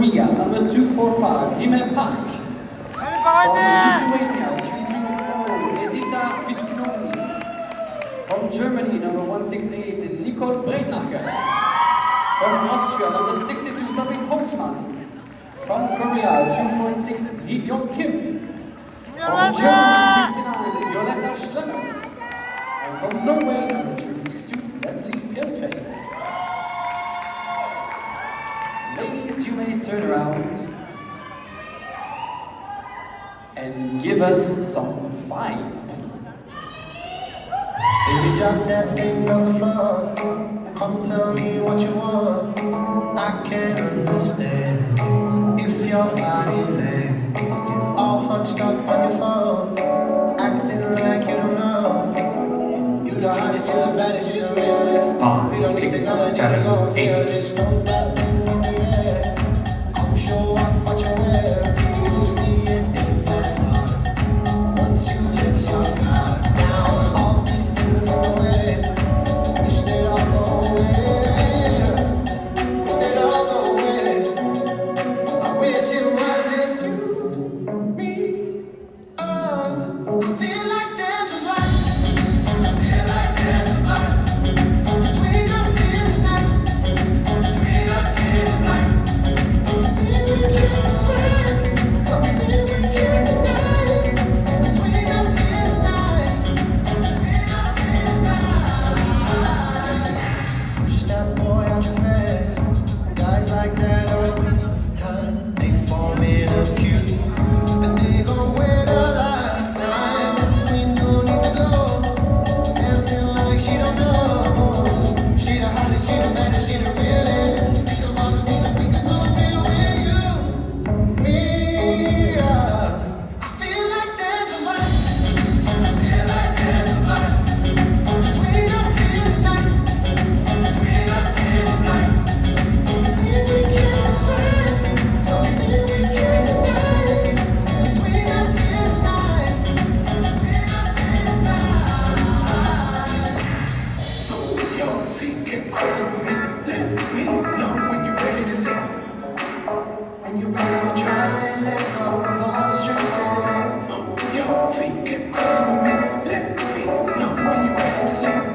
Korea, number 245, Hime Park. From Lithuania, 324, Edita Vishkinomi. From Germany, number 168, Nicole Breitnacher. From Austria, number 62, Sabine Holzmann. From Korea, 246, Hee-Young Kim. From Germany, 59, Violetta Schlemmer. And from Norway, number 362, Leslie Feldfeld. Ladies, you may turn around and give us some vibe. Baby, drop that thing on the floor. Come tell me what you want. I can't understand if your body language all hunched up on your phone, acting like you don't know. You the hottest, you the baddest, you the realest. We don't need technology to go and feel this. Throw that thing in the air. Come show off what you wear. You see it in that heart. Once you hit your guard, now all these things in the way. Wish they'd all go away. Wish they'd all go away. I wish it was just you, me, us. I feel like there's a vibe. I feel like there's a vibe between us here tonight. Between us here tonight. Something we can't explain. Something we can't deny. Between us here tonight. Between us here tonight. Push that boy out your face. Guys like that are a waste of time. They form in a queue, and they gon' wait a lifetime. This queen don't need to go, dancing like she don't know. She the hottest, she the baddest, she the realest. Think about the things that we can do feel with you, me, us. I feel like there's a vibe. I feel like there's a vibe between us here tonight. Between us here tonight. Something we can't explain. Something we can't deny. Between us here tonight. Between us here tonight. Move your feet, get crazy with me. Let me know when you're ready to leave. When you're ready to try and let go of all the stress. Move your feet, get crazy with me. Let me know when you're ready to leave.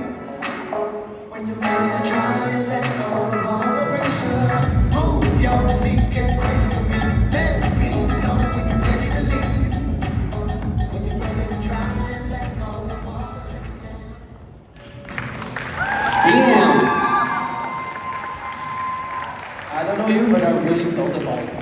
When you're ready to try and let go of all the pressure. Move your feet, get crazy with me. Let me know when you're ready to leave. When you're ready to try and let go of all the stress. Damn! I don't know you, but I really felt the vibe.